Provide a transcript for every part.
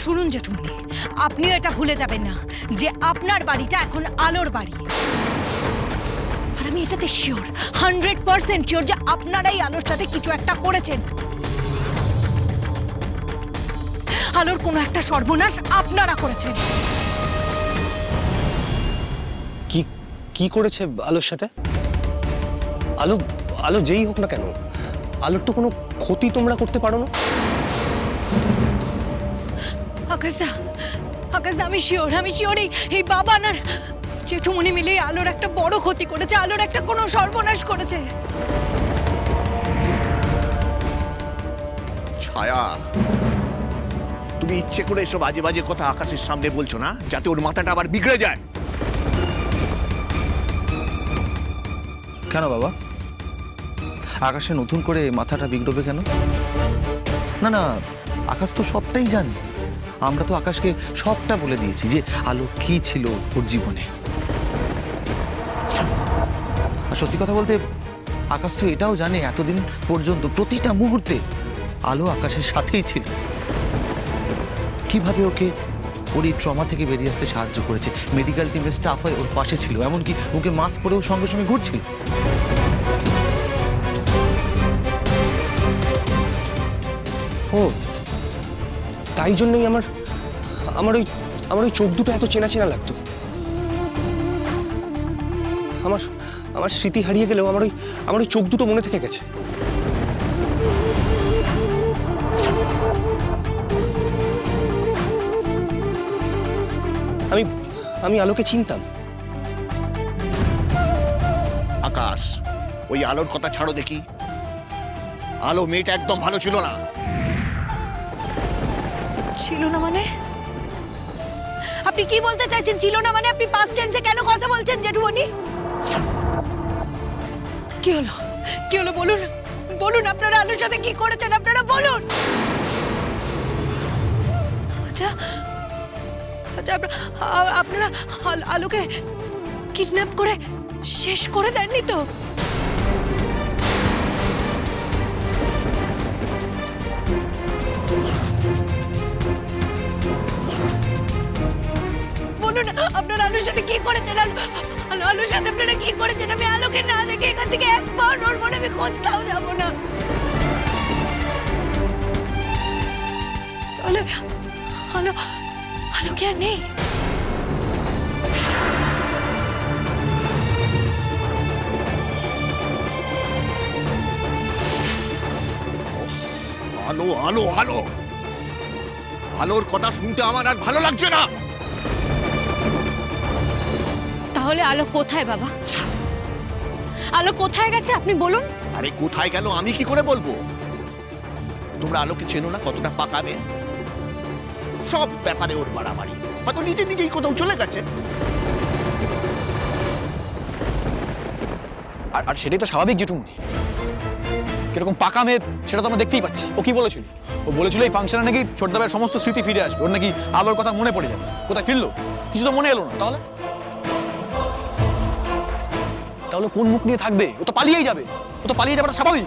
শুনুন জেঠুমনি, আপনিও এটা ভুলে যাবেন না যে আপনার বাড়িটা এখন আলোর বাড়ি। আর আমি এটাতে শিওর, 100% শিওর যে আপনারাই আলোর সাথে কিছু একটা করেছেন। আলোর কোনো একটা সর্বনাশ আপনারা করেছেন। কি কি করেছে আলোর সাথে? আলো আলো যেই হোক না কেন, আলোর তো কোনো ক্ষতি তোমরা করতে পারো না। আকাশদা, আকাশদা, আমি শিওর এই বাবা না জেঠুমনি মিলে আলোর একটা বড় ক্ষতি করেছে, আলোর একটা কোনো সর্বনাশ করেছে। ছায়া, তুমি ইচ্ছে করে এসব বাজে বাজে কথা আকাশের সামনে বলছো না, যাতে ওর মাথাটা আবার বিগড়ে যায়। কেন বাবা, আকাশে নতুন করে মাথাটা বিগড়বে কেন? না না, আকাশ তো সবটাই জানে। আমরা তো আকাশকে সবটা বলে দিয়েছি যে আলো কি ছিল ওর জীবনে। আর সত্যি কথা বলতে আকাশ তো এটাও জানে এতদিন পর্যন্ত প্রতিটা মুহূর্তে আলো আকাশের সাথেই ছিল। কিভাবে ওকে ওর এই ট্রমা থেকে বেরিয়ে আসতে সাহায্য করেছে, মেডিকেল টিমের স্টাফ হয়ে ওর পাশে ছিল, এমনকি ওকে মাস্ক পরেও সঙ্গে সঙ্গে ঘুরছিল। ও, তাই জন্যই আমার আমার ওই আমার ওই চোখ দুটো এত চেনা চেনা লাগতো। আমার আমার স্মৃতি হারিয়ে গেলেও আমার ওই চোখ দুটো মনে থেকে গেছে। আমি আলোকে চিনতাম। আকাশ, ওই আলোর কথা ছাড়ো দেখি। আলো মেয়েটা একদম ভালো ছিল না। ছিল না মানে? আপনি কি বলতে চাইছেন ছিল না মানে? আপনি পাস্ট টেন্সে কেন কথা বলছেন জেঠুমনি? কি হলো বলুন, বলুন আপনারা আলোর সাথে কি করেছেন, আপনারা বলুন। আচ্ছা আচ্ছা, আপনারা আলোকে কিডন্যাপ করে শেষ করে দেননি তো? বলুন আপনারা আলোর সাথে কি করেছেন, আলোর সাথে আপনারা কি করেছেন? আমি আলোকে না দেখে এখান থেকে এক পা নড়বো না, আমি কোথাও যাবো না। তাহলে আলো কি আর নেই? আলো আলো আলো আলোর কথা শুনতে আমার আর ভালো লাগছে না। তাহলে আলো কোথায় বাবা? আলো কোথায় গেছে আপনি বলুন। আরে কোথায় গেল আমি কি করে বলবো? তোমরা আলোকে চেনো না, কতটা পাকাবে। সব ব্যাপারে ওর বাড়াবাড়ি, হয়তো নিজে নিজেই কোথাও চলে গেছে। আর সেটাই তো স্বাভাবিক জেঠুমনি। কিরকম পাকা মেয়ে সেটা তো আমরা দেখতেই পাচ্ছি। ও কি বলেছিল? ও বলেছিল এই ফাংশনে নাকি ছোটদাবের সমস্ত স্মৃতি ফিরে আসবে, ওর নাকি আলোর কথা মনে পড়ে যাবে। কোথায় ফিরলো? কিছু তো মনে এলো না। তাহলে কোন মুখ নিয়ে থাকবে? ও তো পালিয়েই যাবে। ও তো পালিয়ে যাওয়াটা স্বাভাবিক।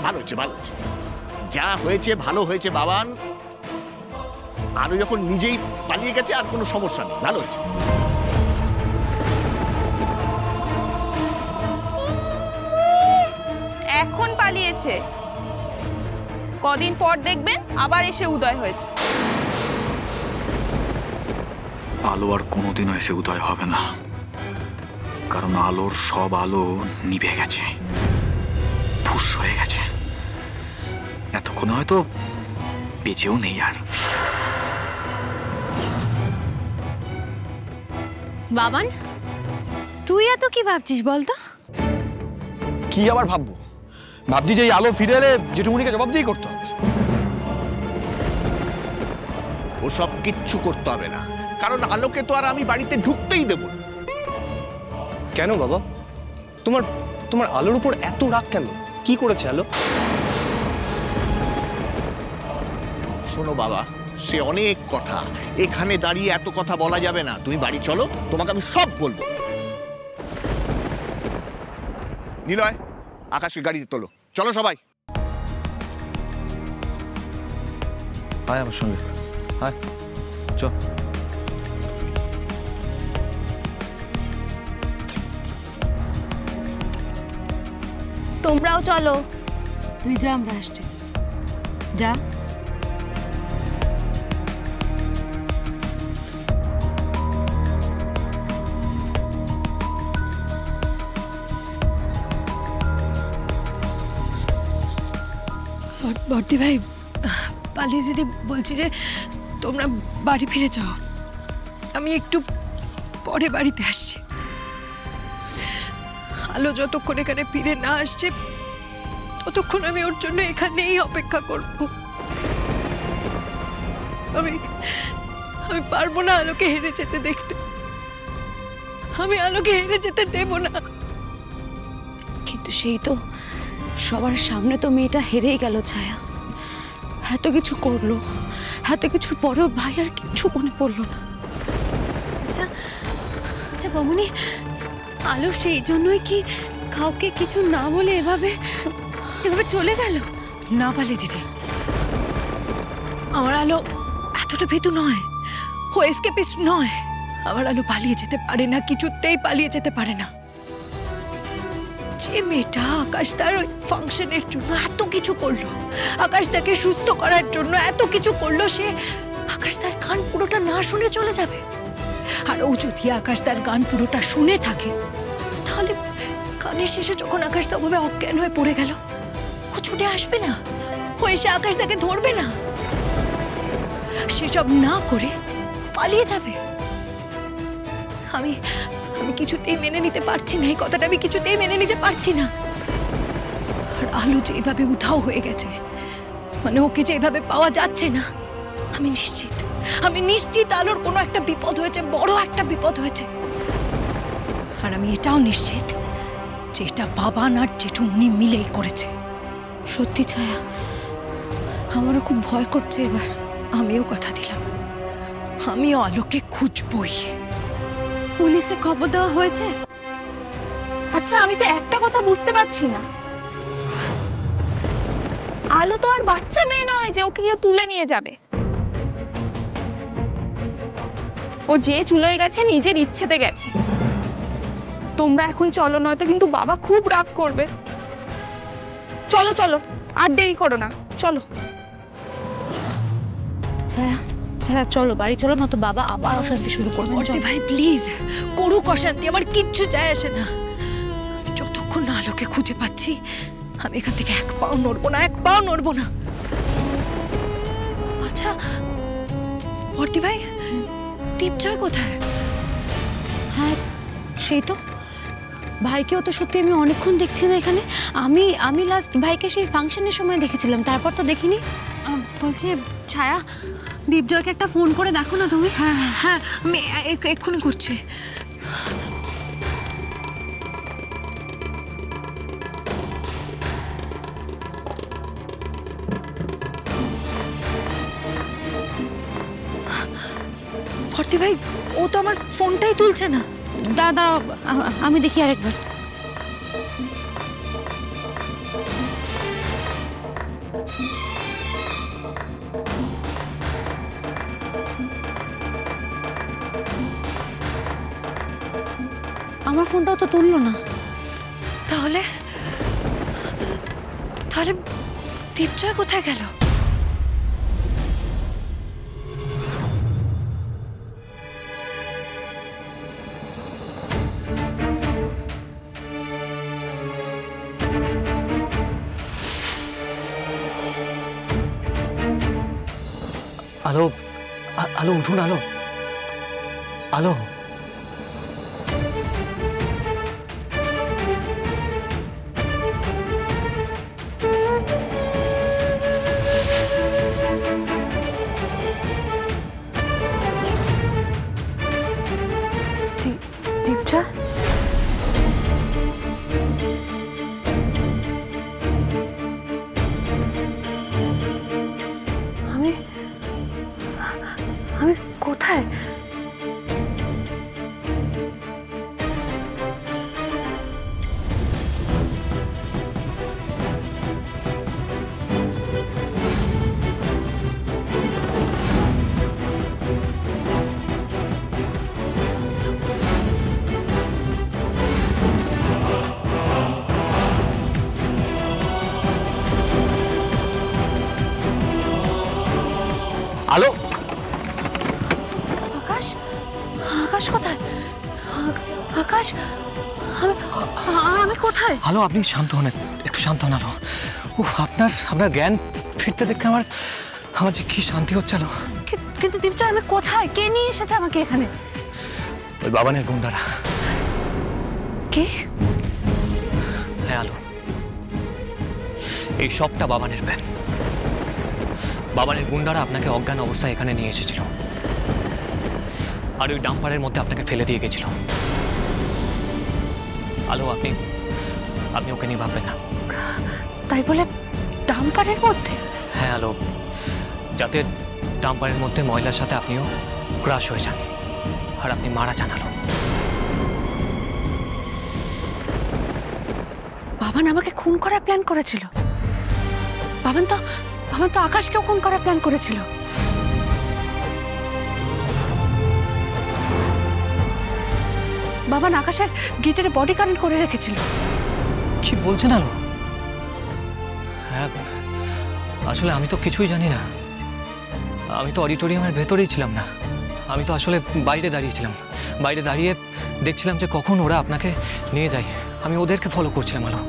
ভালো হচ্ছে, ভালো হচ্ছে, যা হয়েছে ভালো হয়েছে বাবান। আলো যখন নিজেই পালিয়ে গেছে আর কোনো সমস্যা নেই, ভালো হচ্ছে। এখন পালিয়েছে, কদিন পর দেখবেন আবার এসে উদয় হয়েছে। আলো আর কোনোদিনও এসে উদয় হবে না, কারণ আলোর সব আলো নিভে গেছে, ফুস হয়ে গেছে। এতক্ষণে হয়তো বেঁচেও নেই আর। বাবান, তুই এত কি ভাবছিস বলতো? কি আবার ভাববো? ভাবছি যে এই আলো ফিরে এলে জেঠুমনিকে জবাবদিহি করতে হবে। ওসব কিচ্ছু করতে হবে না, কারণ আলোকে তো আর আমি বাড়িতে ঢুকতেই দেব না। কেন বাবা, তোমার আলোর উপর এত রাগ কেন? কি করেছে আলো? শোনো বাবা, সে অনেক কথা, এখানে দাঁড়িয়ে এত কথা বলা যাবে না। তুমি বাড়ি চলো, তোমাকে আমি সব বলবো। নিলয়, আকাশকে গাড়িতে তোলো। চলো সবাই। আয় আমার সঙ্গে, আয় চ। তোমরাও চলো। তুই যা, আমরা আসছি। যা। বর্দি ভাই, পালি দিদি বলছি যে তোমরা বাড়ি ফিরে যাও, আমি একটু পরে বাড়িতে আসছি। আলো যতক্ষণ এখানে ফিরে না আসছে ততক্ষণ আমি ওর জন্য এখানেই অপেক্ষা করব। আমি আমি পারবো না আলোকে হেরে যেতে দেখতে। আমি আলোকে হেরে যেতে দেব না। কিন্তু সেই তো সবার সামনে তো মেয়েটা হেরেই গেল ছায়া। এত কিছু করলো, এত কিছুর পরেও ভাই আর কিছু মনে পড়লো না। আচ্ছা আচ্ছা বমনি, আলো সেই জন্যই কি কাউকে কিছু না বলে এভাবে চলে গেল? না পালি দিদি, আমার আলো এতটা ভীতু নয়, ও এসকেপিস্ট নয়। আমার আলো পালিয়ে যেতে পারে না, কিছুতেই পালিয়ে যেতে পারে না। যে মেয়েটা আকাশ তার ওই ফাংশনের জন্য এত কিছু করলো, আকাশ তাকে সুস্থ করার জন্য এত কিছু করলো, সে আকাশ তার গান পুরোটা না শুনে চলে যাবে? আর ও যদি আকাশ তার গান পুরোটা শুনে থাকে, তাহলে গানের শেষে যখন আকাশ তা ওভাবে অজ্ঞান হয়ে পড়ে গেল, ও ছুটে আসবে না? ও এসে আকাশ তাকে ধরবে না? সেসব না করে পালিয়ে যাবে? আমি আমি কিছুতেই মেনে নিতে পারছি না, এই কথাটা আমি কিছুতেই মেনে নিতে পারছি না। আর আলো যেভাবে উধাও হয়ে গেছে, মানে ওকে যেভাবে পাওয়া যাচ্ছে না, আমি নিশ্চিত আলোর কোনো একটা বিপদ হয়েছে, বড় একটা বিপদ হয়েছে। আর আমি এটাও নিশ্চিত যে এটা বাবান আর জেঠুমনি মিলেই করেছে। সত্যি ছায়া, আমারও খুব ভয় করছে এবার। আমিও কথা দিলাম, আমিও আলোকে খুঁজবই। পুলিশে খবর দেওয়া হয়েছে? আচ্ছা আমি তো একটা কথা বুঝতে পারছি না, আলো তো আর বাচ্চা মেয়ে নয় যে ওকে কেউ তুলে নিয়ে যাবে। ও যে চলে গেছে নিজের ইচ্ছেতে গেছে। তোমরা এখন চলো, নয়তো কিন্তু বাবা খুব রাগ করবে। চলো চলো, আর দেরি করো না, চলো। ছায়া ছায়া চলো বাড়ি চলো, না তো বাবা আবার অশান্তি শুরু করবে। বর্দি ভাই প্লিজ, করুক অশান্তি, আমার কিচ্ছু যায় আসে না। আমি যতক্ষণ না আলোকে খুঁজে পাচ্ছি, আমি এখান থেকে এক পাও নড়বো না, এক পাও নড়বো না। আচ্ছা বর্দি ভাই, দীপজয় কোথায়? হ্যাঁ সেই তো, ভাইকেও তো সত্যি আমি অনেকক্ষণ দেখছি না এখানে। আমি লাস্ট ভাইকে সেই ফাংশনের সময় দেখেছিলাম, তারপর তো দেখিনি। বলছে ছায়া, দীপজয়কে একটা ফোন করে দেখো না তুমি। হ্যাঁ হ্যাঁ, আমি এক্ষুনি করছি। ভর্তি ভাই, ও তো আমার ফোনটাই তুলছে না। দাদা আমি দেখি আরেকবার। আমার ফোনটাও তো তুললো না। তাহলে তাহলে দীপজয় কোথায় গেল? আলো, আলো উঠুন, আলো, আলো। দীপজয়, আমি কোথায়? আলো, আকাশ, আকাশ কোথায়? আকাশ, আমি কোথায়? আলো আপনি শান্ত হন, একটু শান্ত হন আলো। আপনার জ্ঞান ফিরতে দেখতে আমার যে কি শান্তি হচ্ছে আলো। কিন্তু দীপজয়, আমি কোথায়? কে নিয়ে এসেছে আমাকে এখানে? ওই বাবানের গুন্ডারা। কে? হ্যাঁ আলো, এই সবটা বাবানের প্ল্যান। বাবানের গুন্ডারা আপনাকে অজ্ঞান অবস্থায় এখানে নিয়ে এসেছিল, আর ওই ডাম্পারের মধ্যে আপনাকে ফেলে দিয়ে গেছিল। আলো আপনি ওকে নিয়ে ভাববেন না। তাই বলে ডাম্পারের মধ্যে? হ্যাঁ আলো, যাতে ডাম্পারের মধ্যে ময়লার সাথে আপনিও ক্রাশ হয়ে যান আর আপনি মারা যান। আলো, বাবান আমাকে খুন করার প্ল্যান করেছিল। বাবান তো আকাশকেও খুন করার প্ল্যান করেছিল। বাবান আকাশের গিটারে বডি কারেন্ট করে রেখেছিল। কি বলছেন আলো? হ্যাঁ, আসলে আমি তো কিছুই জানি না। আমি তো অডিটোরিয়ামের ভেতরেই ছিলাম না। আমি তো আসলে বাইরে দাঁড়িয়েছিলাম। বাইরে দাঁড়িয়ে দেখছিলাম যে কখন ওরা আপনাকে নিয়ে যায়। আমি ওদেরকে ফলো করছিলাম। আলো,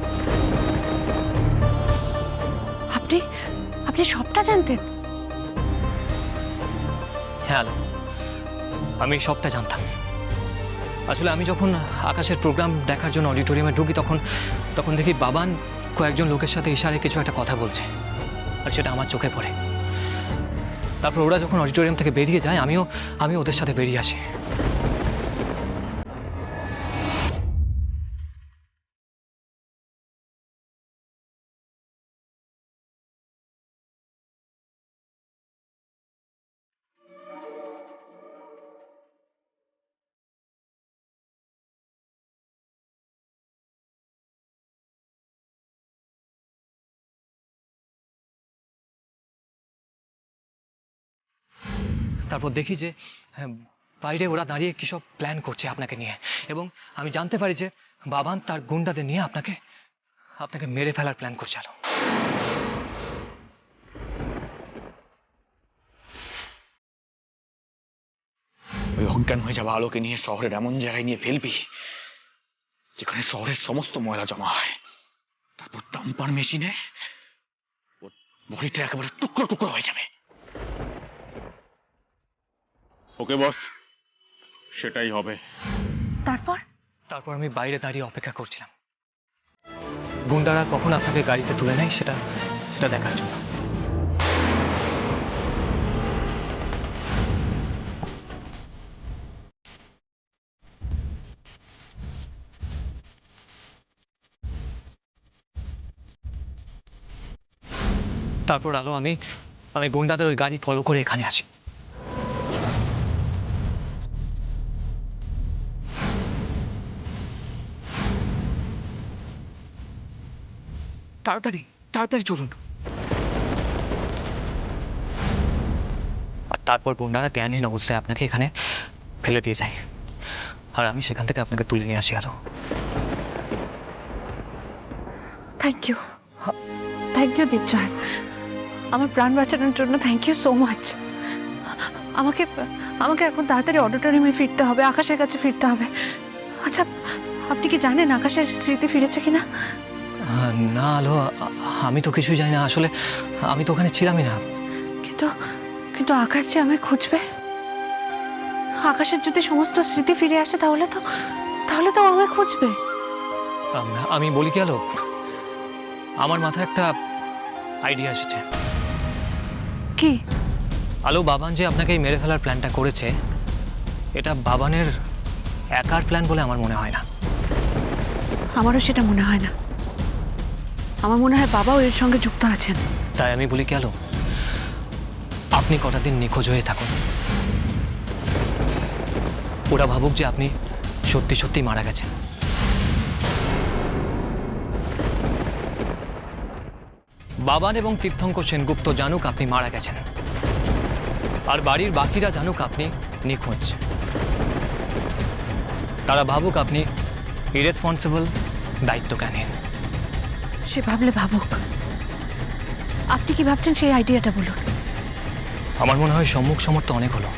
আপনি সবটা জানতেন? হ্যাঁ আলো, আমি সবটা জানতাম। আসলে আমি যখন আকাশের প্রোগ্রাম দেখার জন্য অডিটোরিয়ামে ঢুকি তখন দেখি বাবান কয়েকজন লোকের সাথে ইশারায় কিছু একটা কথা বলছে, আর সেটা আমার চোখে পড়ে। তারপর ওরা যখন অডিটোরিয়াম থেকে বেরিয়ে যায় আমি ওদের সাথে বেরিয়ে আসি। তারপর দেখি যে বাইরে ওরা দাঁড়িয়ে কী সব প্ল্যান করছে আপনাকে নিয়ে, এবং আমি জানতে পারি যে বাবান তার গুন্ডাদের নিয়ে আপনাকে মেরে ফেলার প্ল্যান করছে। আলো, ওই অজ্ঞান হয়ে যাওয়া আলোকে নিয়ে শহরের এমন জায়গায় নিয়ে ফেলবি যেখানে শহরের সমস্ত ময়লা জমা হয়। তারপর ডাম্পার মেশিনে ওর বডিটা একেবারে টুকরো টুকরো হয়ে যাবে। ওকে বস, সেটাই হবে। তারপর আমি বাইরে দাঁড়িয়ে অপেক্ষা করছিলাম গুন্ডারা কখন আপনাকে গাড়িতে তুলে নেয় সেটা দেখার জন্য। তারপর আলো, আমি গুন্ডাদের ওই গাড়ি ফলো করে এখানে আসি। তাড়াতাড়ি চলুন। আর তারপর গুন্ডারা জ্ঞানহীন অবস্থায় আপনাকে এখানে ফেলে দিয়ে যায়, আর আমি সেখান থেকে আপনাকে তুলে নিয়ে আসি। আরো থ্যাংক ইউ দীপজয়, আমার প্রাণ বাঁচানোর জন্য থ্যাংক ইউ সো মাচ। আমাকে এখন তাড়াতাড়ি অডিটোরিয়ামে ফিরতে হবে, আকাশের কাছে ফিরতে হবে। আচ্ছা, আপনি কি জানেন আকাশের স্মৃতি ফিরেছে কিনা? না আলো, আমি তো কিছুই জানি না। আসলে আমি তো ওখানে ছিলামই না। কিন্তু আকাশ যে আমায় খুঁজবে। আকাশের যদি সমস্ত স্মৃতি ফিরে আসে তাহলে তো আমায় খুঁজবে। আমি বলি কি আলো, আমার মাথায় একটা আইডিয়া এসেছে। কি? আলো, বাবান যে আপনাকে এই মেরে ফেলার প্ল্যানটা করেছে, এটা বাবানের একার প্ল্যান বলে আমার মনে হয় না। আমারও সেটা মনে হয় না। আমার মনে হয় বাবাও এর সঙ্গে যুক্ত আছেন। তাই আমি বলি কি আলো, আপনি কটা দিন নিখোঁজ হয়ে থাকুন। ওরা ভাবুক যে আপনি সত্যি মারা গেছেন। বাবান এবং তীর্থঙ্কর সেনগুপ্ত জানুক আপনি মারা গেছেন, আর বাড়ির বাকিরা জানুক আপনি নিখোঁজ। তারা ভাবুক আপনি ইরেসপন্সিবল, দায়িত্বজ্ঞানহীন। সে ভাবলে ভাবুক। আপনি কি ভাবছেন সেই আইডিয়াটা বলুন। আমার মনে হয় সম্মুখ সমর্থ অনেক হলো,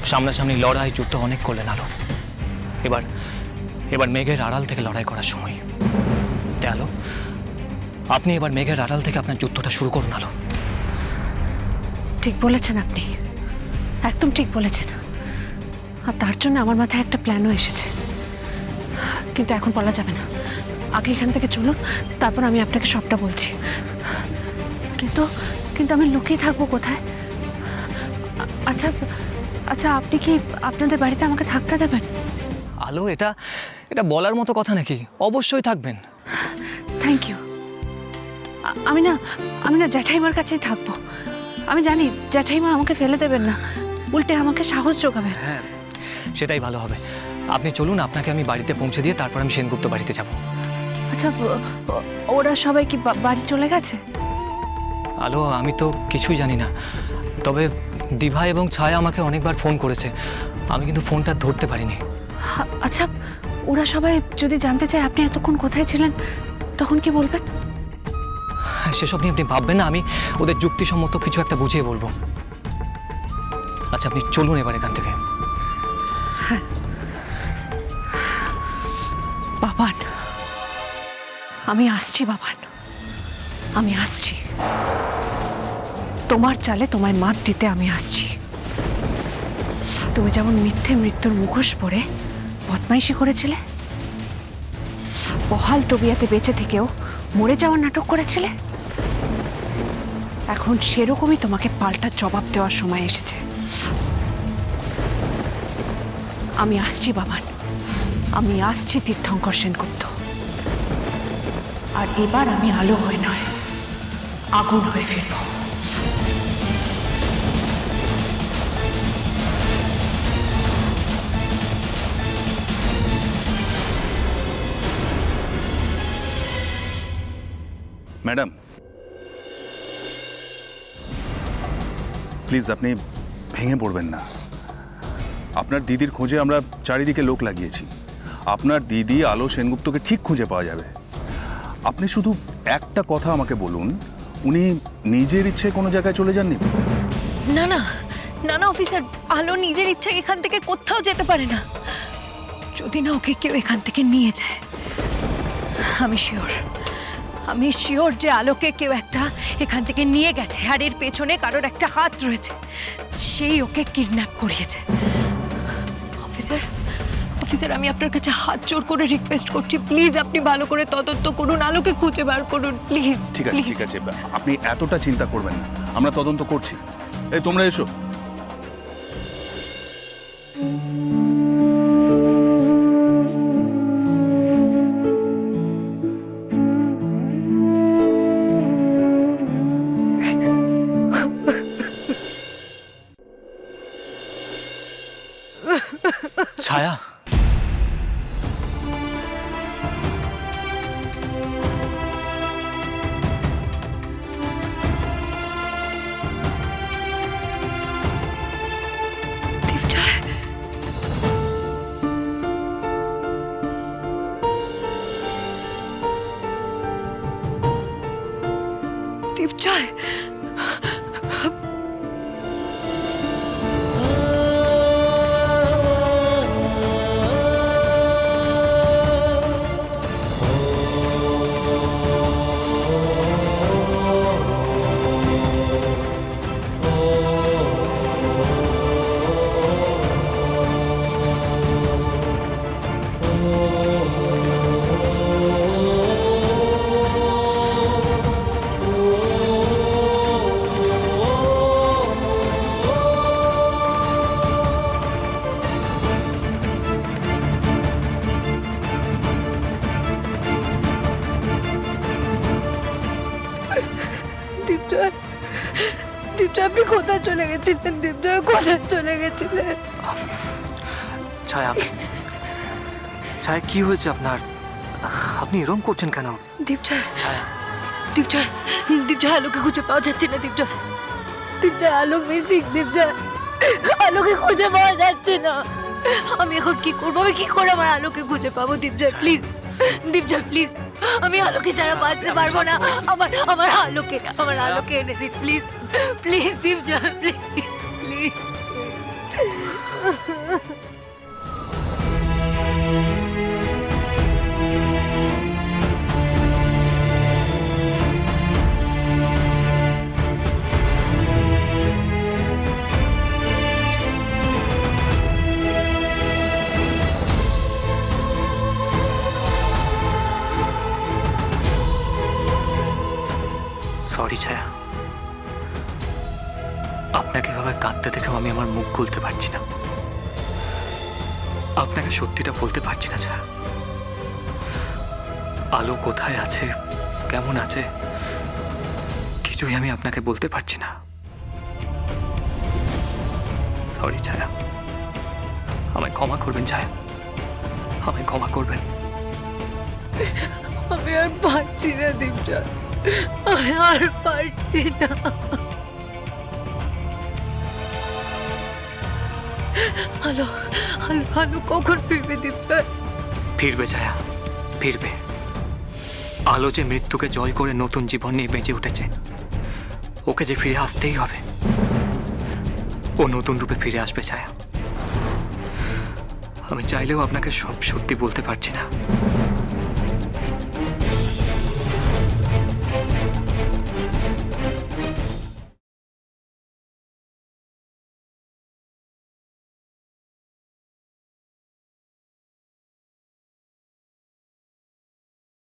সামনাসামনি লড়াই যুদ্ধ অনেক করলেন আলো। এবার এবার মেঘের আড়াল থেকে লড়াই করার সময়। তাই আলো, আপনি এবার মেঘের আড়াল থেকে আপনার যুদ্ধটা শুরু করুন আলো। ঠিক বলেছেন আপনি, একদম ঠিক বলেছেন। আর তার জন্য আমার মাথায় একটা প্ল্যানও এসেছে, কিন্তু এখন বলা যাবে না। আগে এখান থেকে চলুন, তারপর আমি আপনাকে সবটা বলছি। কিন্তু কিন্তু আমি লুকিয়ে থাকবো কোথায়? আচ্ছা আচ্ছা, আপনি কি আপনাদের বাড়িতে আমাকে থাকতে দেবেন? আলো, এটা এটা বলার মতো কথা নাকি? অবশ্যই থাকবেন। Thank you. আমি না জ্যাঠাইমার কাছেই থাকবো। আমি জানি জ্যাঠাইমা আমাকে ফেলে দেবেন না, উল্টে আমাকে সাহস যোগাবে। হ্যাঁ, সেটাই ভালো হবে। আপনি চলুন, আপনাকে আমি বাড়িতে পৌঁছে দিয়ে তারপর আমি সেনগুপ্ত বাড়িতে যাব। আচ্ছা, ওরা সবাই কি বাড়ি চলে গেছে? আলো, আমি তো কিছুই জানি না, তবে দিভা এবং ছায়া আমাকে অনেকবার ফোন করেছে, আমি কিন্তু ফোনটা ধরতে পারিনি। আচ্ছা, ওরা সবাই যদি জানতে চায় আপনি এতক্ষণ কোথায় ছিলেন, তখন কি বলবেন? সেসব নিয়ে আপনি ভাববেন না, আমি ওদের যুক্তিসম্মত কিছু একটা বুঝিয়ে বলবো। আচ্ছা, আপনি চলুন এবার এখান থেকে। বাবান, আমি আসছি বাবান, আমি আসছি। তোমার চালে তোমায় মাত দিতে আমি আসছি। তুমি যেমন মিথ্যে মৃত্যুর মুখোশ পরে বদমাইশি করেছিলে, বহাল তবিয়াতে বেঁচে থেকেও মরে যাওয়ার নাটক করেছিলে, এখন সেরকমই তোমাকে পাল্টা জবাব দেওয়ার সময় এসেছে। আমি আসছি বাবান, আমি আসছি তীর্থঙ্কর সেনগুপ্ত। আর এবার আমি আলো হয়ে নয়, আগুন হয়ে ফিরব। ম্যাডাম, প্লিজ আপনি ভেঙে পড়বেন না। আপনার দিদির খোঁজে আমরা চারিদিকে লোক লাগিয়েছি। আপনার দিদি আলো সেনগুপ্তকে ঠিক খুঁজে পাওয়া যাবে। আপনি শুধু একটা কথা আমাকে বলুন, উনি নিজের ইচ্ছে কোনো জায়গায় চলে যাননি তো? না না না না অফিসার, আলো নিজের ইচ্ছা এখান থেকে কোথাও যেতে পারে না, যদি না ওকে কেউ এখান থেকে নিয়ে যায়। আমি শিওর যে আলোকে কেউ একটা এখান থেকে নিয়ে গেছে, আর এর পেছনে কারোর একটা হাত রয়েছে, সেই ওকে কিডন্যাপ করিয়েছে। অফিসার, আমি আপনার কাছে হাত জোর করে রিকোয়েস্ট করছি, প্লিজ আপনি ভালো করে তদন্ত করুন, আলোকে খুঁজে বার করুন প্লিজ। ঠিক আছে, ঠিক আছে, আপনি এতটা চিন্তা করবেন না, আমরা তদন্ত করছি। এই তোমরা এসো। ছায়া, দীপজয়, দীপজয়, আপনি কোথায় চলে গেছিলেন? দীপজয়, কোথায় চলে গেছিলেন? ছায়া, ছায়া কি হয়েছে আপনার? আপনি এরকম করছেন কেন? দীপজয়, ছায়া, দীপজয়, আলোকে খুঁজে পাওয়া যাচ্ছে না। দীপজয়, আলো মিসিং। দীপজয়, আলোকে খুঁজে পাওয়া যাচ্ছে না। আমি এখন কি করবো? আমি কি করে আমার আলোকে খুঁজে পাবো? দীপজয় প্লিজ, প্লিজ, আমি আলোকে ছাড়া বাঁচতে পারবো না। আমার আলোকে এনে দিন please. Please Dipjoy, please. Sorry ছায়া, আপনাকে এভাবে কাঁদতে দেখেও আমি আমার মুখ খুলতে পারছি না। আপনাকে সত্যিটা বলতে পারছি না ছায়া। আলো কোথায় আছে, কেমন আছে, কিছুই আমি আপনাকে বলতে পারছি না। সরি ছায়া, আমায় ক্ষমা করবেন ছায়া, আমায় ক্ষমা করবেন। আমি আর পারছি না দীপজয়, আমি আর পারছি না। আলো আলো আলো কখন ফিরবে দীপজয়? ফিরবে ছায়া, ফিরবে। আলো যে মৃত্যুকে জয় করে নতুন জীবন নিয়ে বেঁচে উঠেছে, ওকে যে ফিরে আসতেই হবে। ও নতুন রূপে ফিরে আসবে ছায়া। আমি চাইলেও আপনাকে সব সত্যি বলতে পারছি না।